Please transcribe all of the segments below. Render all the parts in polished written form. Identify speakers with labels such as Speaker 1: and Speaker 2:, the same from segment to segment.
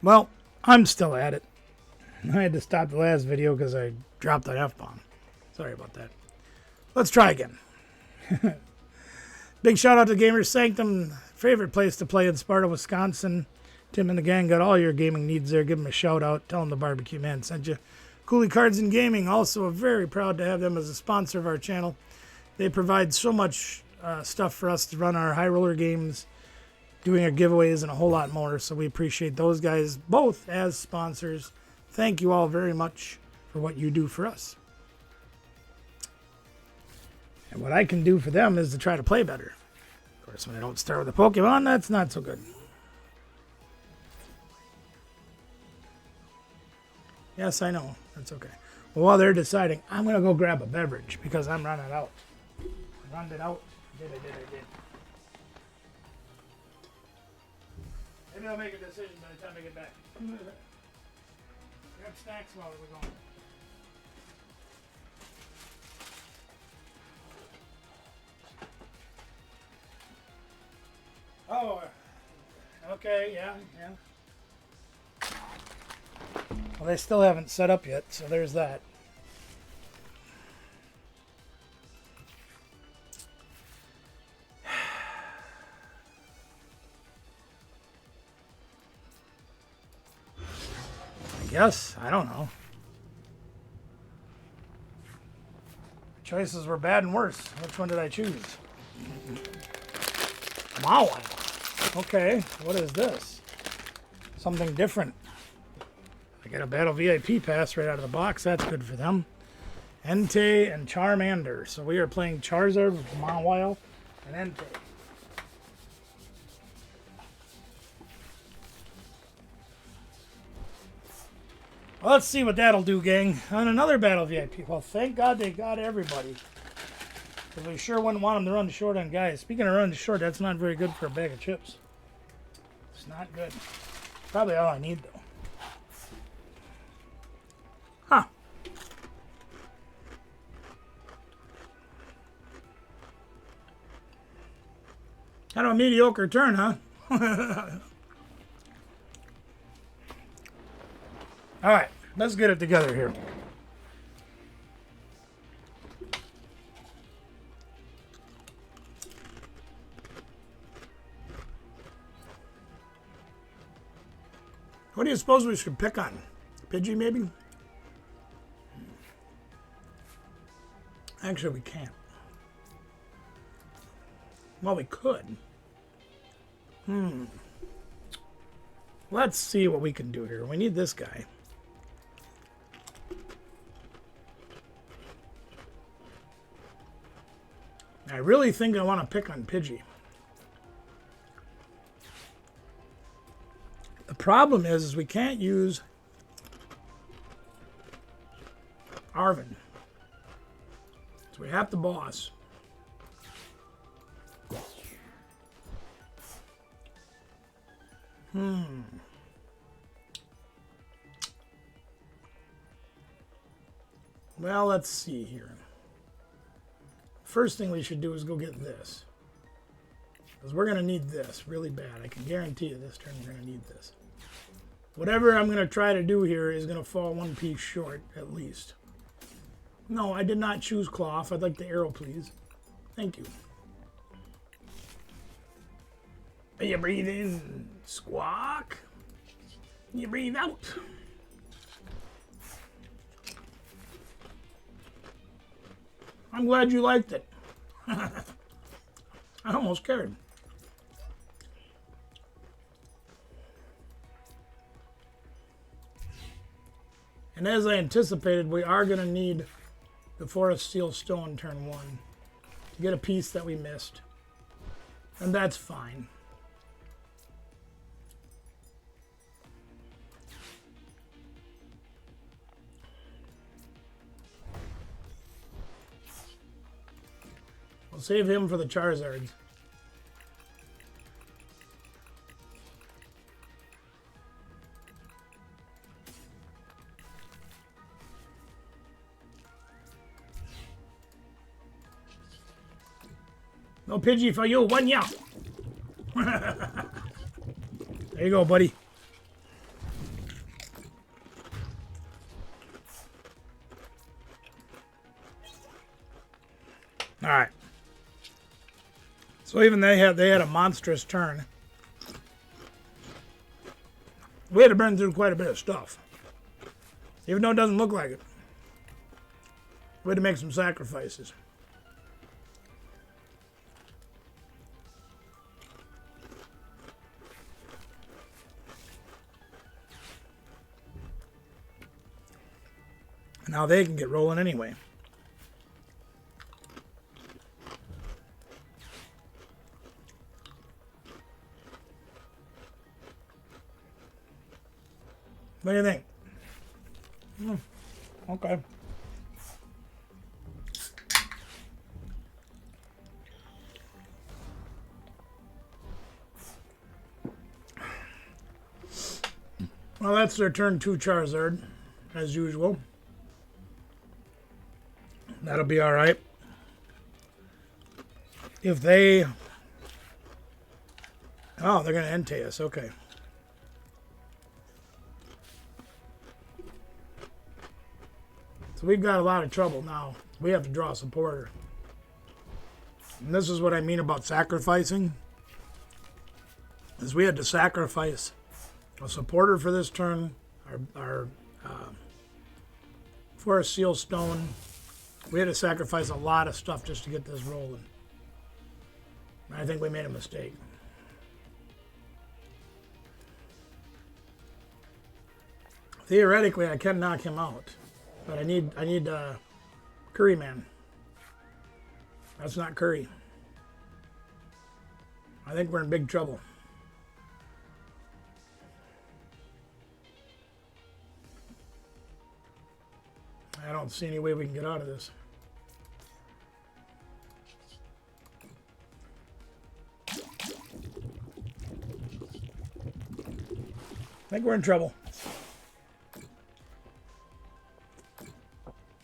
Speaker 1: Well, I'm still at it. I had to stop the last video because I dropped an F-bomb. Sorry about that. Let's try again. Big shout out to Gamers Sanctum, favorite place to play in Sparta, Wisconsin. Tim and the gang got all your gaming needs there. Give them a shout out. Tell them the Barbecue Man sent you. Cooley Cards and Gaming, also very proud to have them as a sponsor of our channel. They provide so much stuff for us to run our high roller games, doing our giveaways, and a whole lot more. So we appreciate those guys both as sponsors. Thank you all very much for what you do for us. And what I can do for them is to try to play better. Of course, when I don't start with a Pokemon, that's not so good. Yes, I know. That's okay. Well, while they're deciding, I'm going to go grab a beverage because I'm running out. I runned it out. I did. Maybe I'll make a decision by the time I get back. Grab snacks while we're going. Oh, okay, yeah. Well, they still haven't set up yet, so there's that. I guess, I don't know. Choices were bad and worse. Which one did I choose? Wow. Okay, what is this? Something different. I get a Battle VIP pass right out of the box. That's good for them. Entei and Charmander. So we are playing Charizard with Mawile and Entei. Well, let's see what that'll do, gang. On another Battle VIP. Well, thank God they got everybody. Because we sure wouldn't want them to run short on guys. Speaking of running short, that's not very good for a bag of chips. It's not good. Probably all I need, though. Huh. Kind of a mediocre turn, huh? All right, let's get it together here. What do you suppose we should pick on? Pidgey, maybe? Actually, we can't. Well, we could. Let's see what we can do here. We need this guy. I really think I want to pick on Pidgey. The problem is we can't use Arven. So we have to boss. Well, let's see here. First thing we should do is go get this. Because we're going to need this really bad. I can guarantee you this turn we're going to need this. Whatever I'm going to try to do here is going to fall one piece short, at least. No, I did not choose KLAWF. I'd like the arrow, please. Thank you. You breathe in, squawk. You breathe out. I'm glad you liked it. I almost cared. And as I anticipated, we are going to need the Forest Seal Stone turn 1 to get a piece that we missed. And that's fine. We'll save him for the Charizards. No Pidgey for you, one ya. There you go, buddy. All right. So even they had a monstrous turn. We had to burn through quite a bit of stuff. Even though it doesn't look like it. We had to make some sacrifices. Now they can get rolling anyway. What do you think? Okay. Well, that's their turn 2 Charizard, as usual. That'll be all right. If they... Oh, they're going to Entei us. Okay. So we've got a lot of trouble now. We have to draw a supporter. And this is what I mean about sacrificing. Is we had to sacrifice a supporter for this turn. Our Forest Seal Stone. We had to sacrifice a lot of stuff just to get this rolling. And I think we made a mistake. Theoretically, I can knock him out, but I need Curry Man. That's not Curry. I think we're in big trouble. I don't see any way we can get out of this. I think we're in trouble.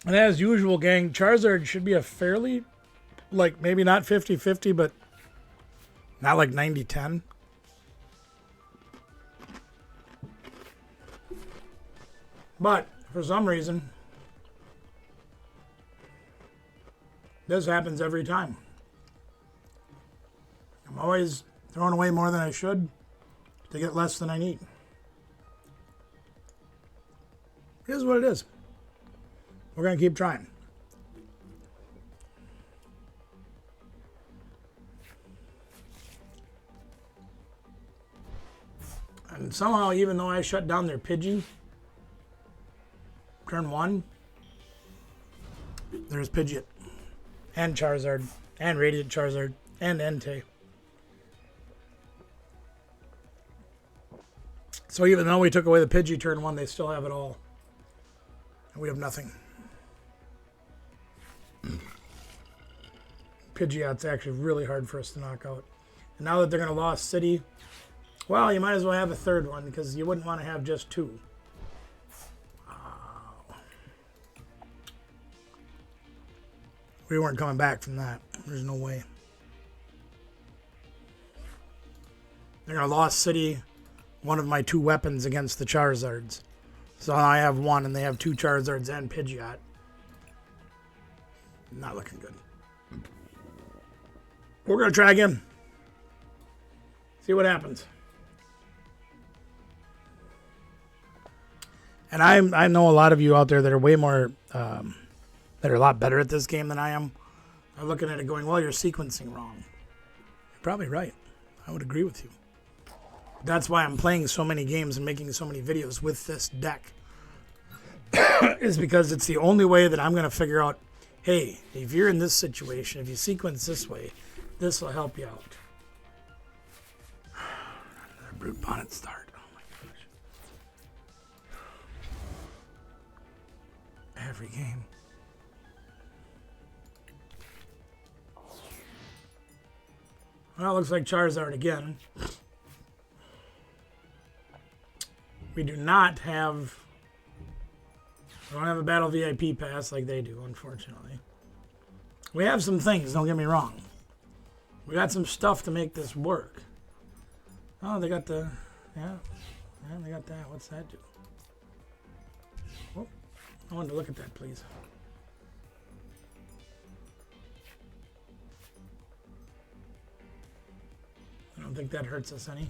Speaker 1: And as usual, gang, Charizard should be a fairly, like, maybe not 50-50, but not like 90-10. But for some reason, this happens every time. I'm always throwing away more than I should to get less than I need. Here's what it is. We're going to keep trying. And somehow, even though I shut down their Pidgey, turn 1, there's Pidgeot, and Charizard, and Radiant Charizard, and Entei. So even though we took away the Pidgey turn 1, they still have it all. And we have nothing. Pidgeot's actually really hard for us to knock out. And now that they're going to Lost City, well, you might as well have a third one because you wouldn't want to have just 2. We weren't coming back from that. There's no way. They're going to Lost City one of my 2 weapons against the Charizards. So I have 1 and they have 2 Charizards and Pidgeot. Not looking good. We're going to try again. See what happens. And I know a lot of you out there that are way more, that are a lot better at this game than I am, are looking at it going, well, you're sequencing wrong. You're probably right. I would agree with you. That's why I'm playing so many games and making so many videos with this deck. Is because it's the only way that I'm going to figure out, hey, if you're in this situation, if you sequence this way, this will help you out. Another Brute Bonnet start. Oh my gosh. Every game. Well, it looks like Charizard again. We do not have... We don't have a Battle VIP pass like they do, unfortunately. We have some things, don't get me wrong. We got some stuff to make this work. Oh, they got the... Yeah, they got that. What's that do? Oh, I wanted to look at that, please. think that hurts us any.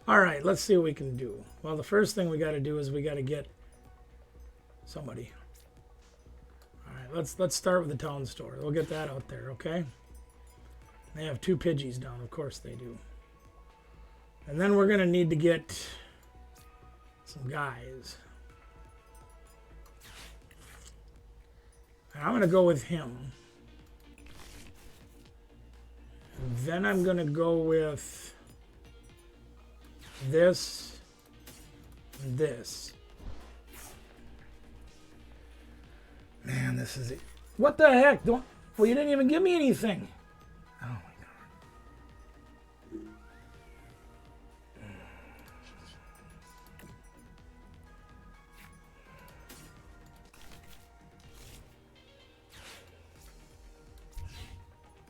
Speaker 1: All right, let's see what we can do. Well, the first thing we got to do is we got to get somebody. All right, let's start with the town store. We'll get that out there, okay? They have 2 Pidgeys down, of course they do. And then we're going to need to get some guys. And I'm going to go with him. And then I'm going to go with this and this. Man, this is it. What the heck? Well, you didn't even give me anything. Oh my God.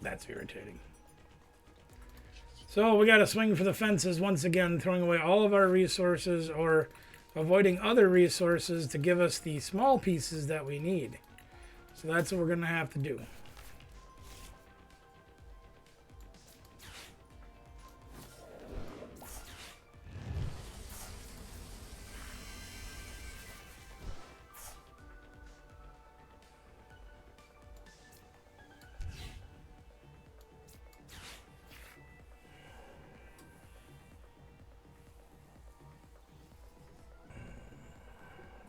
Speaker 1: That's irritating. So we got to swing for the fences once again, throwing away all of our resources or avoiding other resources to give us the small pieces that we need. So that's what we're going to have to do.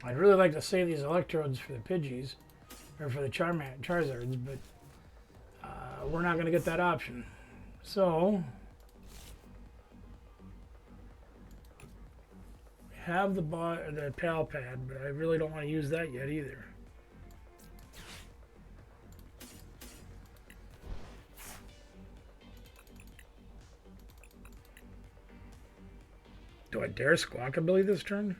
Speaker 1: I'd really like to save these electrodes for the Pidgeys, or for the Charizards, but we're not going to get that option. So, we have the Pal Pad, but I really don't want to use that yet either. Do I dare Squawkabilly this turn?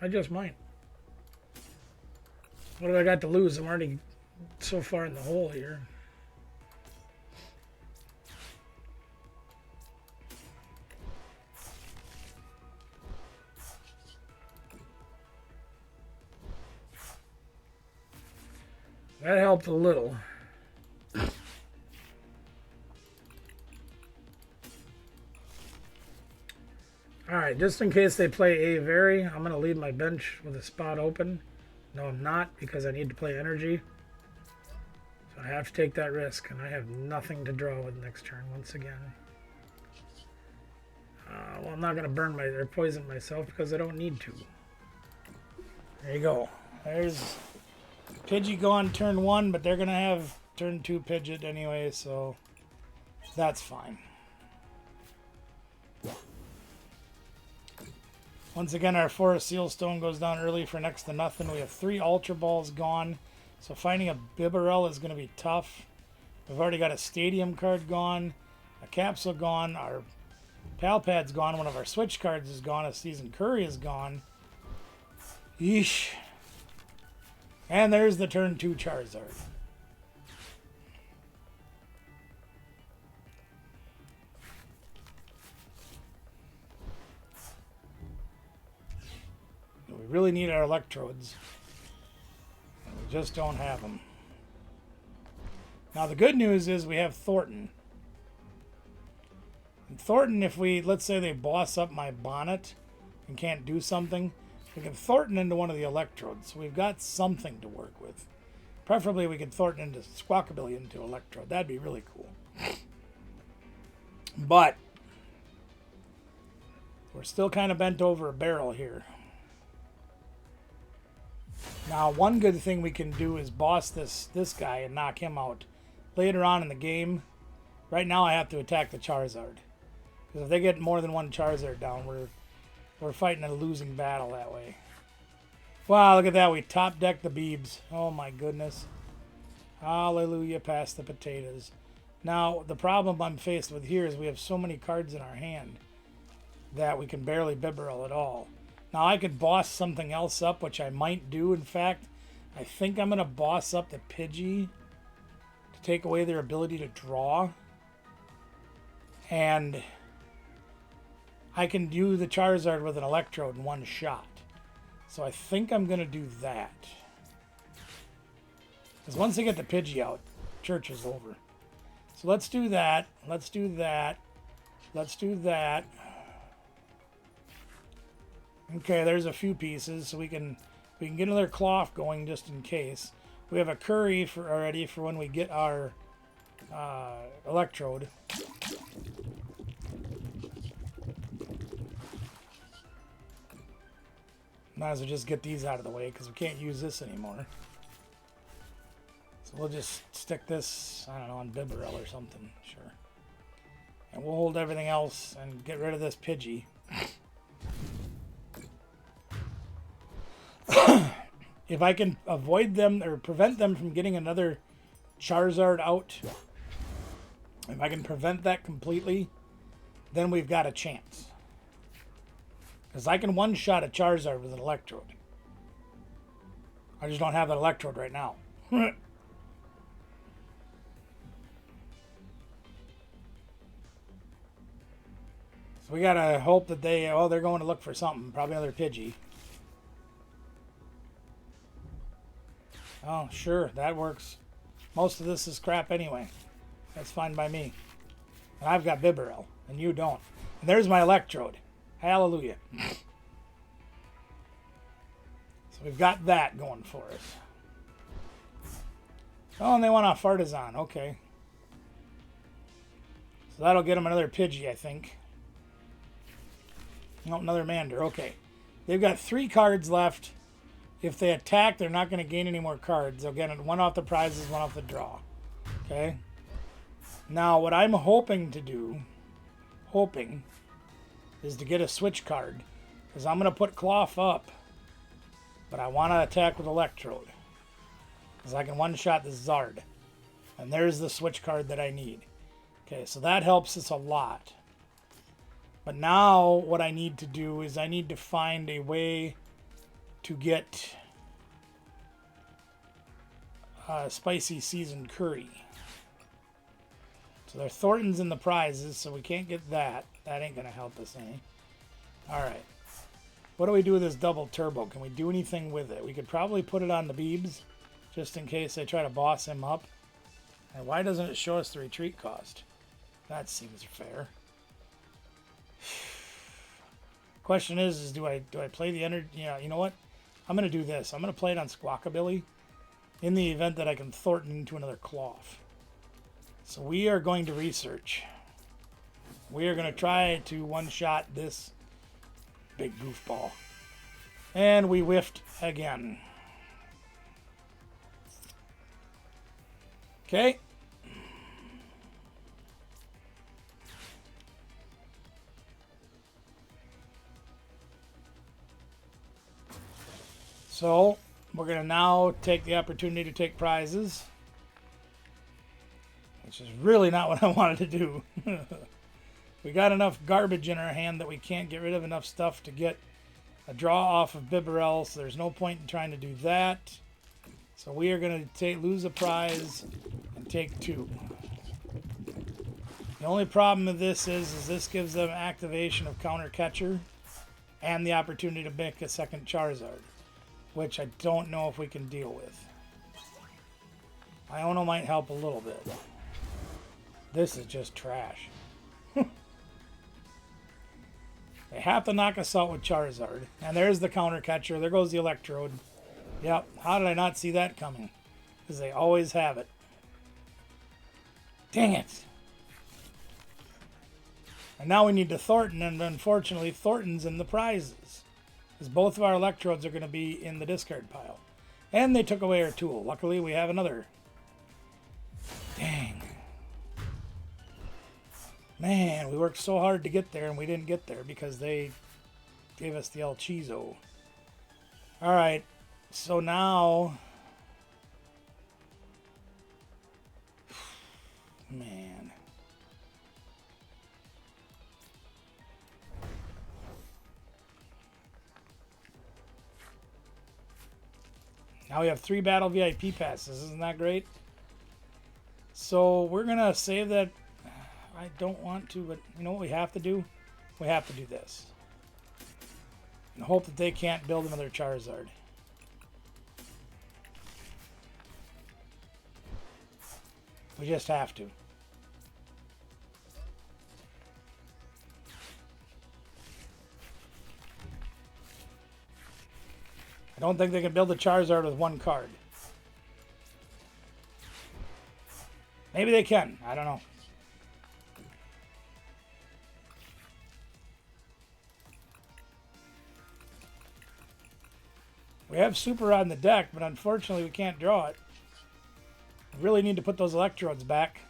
Speaker 1: I just might. What do I got to lose? I'm already so far in the hole here. That helped a little. Alright, just in case they play Avery, I'm going to leave my bench with a spot open. No, I'm not, because I need to play energy. So I have to take that risk, and I have nothing to draw with next turn once again. Well, I'm not going to burn or poison myself because I don't need to. There you go. There's Pidgey going turn 1, but they're going to have turn 2 Pidgeot anyway, so that's fine. Once again, our Forest Sealstone goes down early for next to nothing. We have 3 Ultra Balls gone, so finding a Bibarel is going to be tough. We've already got a Stadium card gone, a Capsule gone, our Pal Pad's gone, one of our Switch cards is gone, a Season Curry is gone. Yeesh. And there's the turn 2 Charizard. We really need our electrodes. We just don't have them. Now the good news is we have Thornton. And Thornton, if we, let's say they boss up my bonnet and can't do something, we can Thornton into one of the electrodes. So we've got something to work with. Preferably we could Thornton into Squawkabilly into electrode. That'd be really cool. But we're still kind of bent over a barrel here. Now, one good thing we can do is boss this guy and knock him out later on in the game. Right now, I have to attack the Charizard. Because if they get more than one Charizard down, we're fighting a losing battle that way. Wow, look at that. We top decked the Beebs. Oh, my goodness. Hallelujah, past the potatoes. Now, the problem I'm faced with here is we have so many cards in our hand that we can barely Bibarel at all. Now, I could boss something else up, which I might do. In fact, I think I'm going to boss up the Pidgey to take away their ability to draw. And I can do the Charizard with an Electrode in one shot. So I think I'm going to do that. Because once I get the Pidgey out, church is over. So let's do that. Let's do that. Let's do that. Okay, there's a few pieces, so we can get another KLAWF going just in case. We have a curry for already for when we get our electrode. Might as well just get these out of the way because we can't use this anymore. So we'll just stick this, I don't know, on Bibarel or something. Sure. And we'll hold everything else and get rid of this Pidgey. If I can avoid them or prevent them from getting another Charizard out, if I can prevent that completely, then we've got a chance. Because I can one-shot a Charizard with an Electrode. I just don't have an Electrode right now. So we gotta hope that they're going to look for something. Probably another Pidgey. Oh, sure, that works. Most of this is crap anyway. That's fine by me. And I've got Bibarel, and you don't. And there's my Electrode. Hallelujah. So we've got that going for us. Oh, and they want a Fartazon. Okay. So that'll get them another Pidgey, I think. No, another Mander. Okay. They've got 3 cards left. If they attack, they're not going to gain any more cards. They'll get 1 off the prizes, 1 off the draw. Okay? Now, what I'm hoping to do, is to get a switch card. Because I'm going to put KLAWF up. But I want to attack with Electrode. Because I can one-shot this Zard. And there's the switch card that I need. Okay, so that helps us a lot. But now, what I need to do is I need to find a way to get spicy seasoned curry. So there are Thorntons in the prizes, so we can't get that. That ain't going to help us any. Alright. What do we do with this double turbo? Can we do anything with it? We could probably put it on the Beebs, just in case they try to boss him up. And why doesn't it show us the retreat cost? That seems fair. Question is do I play the energy? Yeah, you know what? I'm going to do this. I'm going to play it on Squawkabilly in the event that I can Thornton into another KLAWF. So we are going to research. We are going to try to one-shot this big goofball. And we whiffed again. Okay. So, we're going to now take the opportunity to take prizes. Which is really not what I wanted to do. We got enough garbage in our hand that we can't get rid of enough stuff to get a draw off of Bibarel, so there's no point in trying to do that. So we are going to lose a prize and take 2. The only problem with this is this gives them activation of Counter Catcher and the opportunity to make a second Charizard, which I don't know if we can deal with. Iono might help a little bit. This is just trash. They have to knock us out with Charizard. And there's the Counter Catcher. There goes the Electrode. Yep. How did I not see that coming? Because they always have it. Dang it. And now we need to Thornton, and unfortunately Thornton's in the prizes. Because both of our Electrodes are going to be in the discard pile. And they took away our tool. Luckily we have another. Dang. Man, we worked so hard to get there and we didn't get there because they gave us the El Chizo. Alright, so now... Man. Now we have 3 battle VIP passes. Isn't that great? So we're going to save that. I don't want to, but you know what we have to do? We have to do this. And hope that they can't build another We just have to. I don't think they can build a Charizard with one card. Maybe they can. I don't know. We have Super Rod in the deck, but unfortunately we can't draw it. We really need to put those Electrodes back.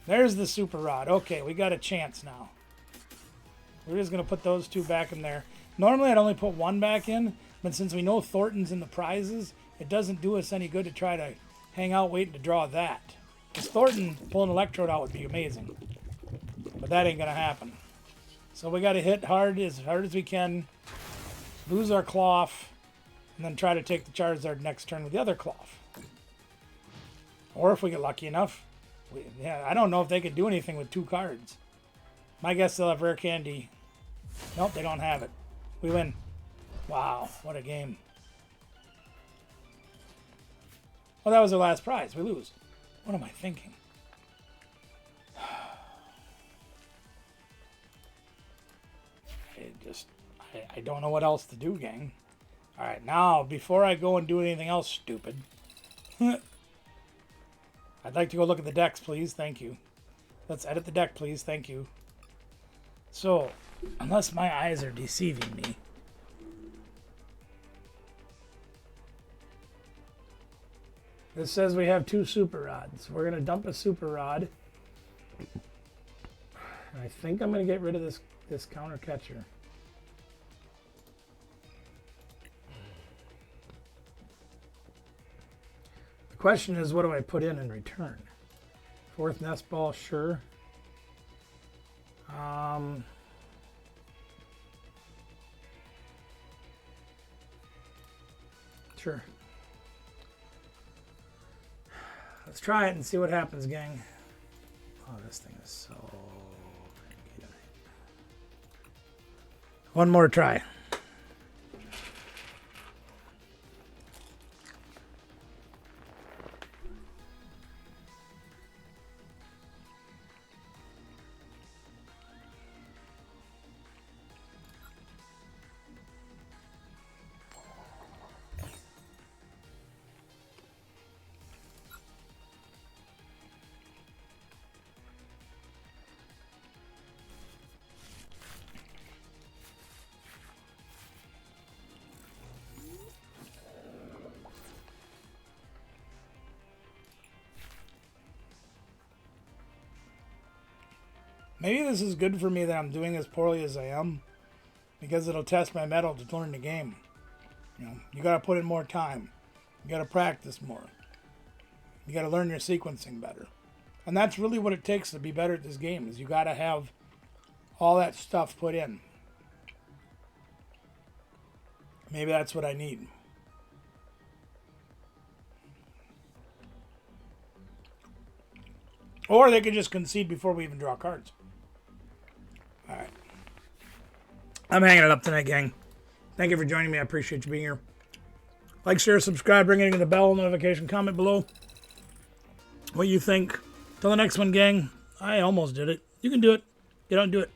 Speaker 1: There's the Super Rod. Okay, we got a chance now. We're just going to put those two back in there. Normally I'd only put one back in, but since we know Thornton's in the prizes, it doesn't do us any good to try to hang out waiting to draw that. Because Thornton pulling Electrode out would be amazing. But that ain't going to happen. So we got to hit hard as we can, lose our KLAWF, and then try to take the Charizard next turn with the other KLAWF. Or if we get lucky enough, I don't know if they could do anything with two cards. My guess they'll have Rare Candy. Nope, they don't have it. We win. Wow, what a game. Well, that was our last prize. We lose. What am I thinking? I don't know what else to do, gang. All right, now, before I go and do anything else stupid, I'd like to go look at the decks, please. Thank you. Let's edit the deck, please. Thank you. So, unless my eyes are deceiving me, this says we have two Super Rods. We're going to dump a Super Rod. And I think I'm going to get rid of this counter catcher. The question is, what do I put in return? Fourth nest ball, sure. Sure. Let's try it and see what happens, gang. Oh, this thing is so... One more try. Maybe this is good for me that I'm doing as poorly as I am, because it'll test my mettle to learn the game. You know, you got to put in more time. You got to practice more. You got to learn your sequencing better. And that's really what it takes to be better at this game, is you got to have all that stuff put in. Maybe that's what I need. Or they could just concede before we even draw cards. All right. I'm hanging it up tonight, gang. Thank you for joining me. I appreciate you being here. Like, share, subscribe, ring the bell notification, comment below what you think. Till the next one, gang. I almost did it. You can do it. You don't do it.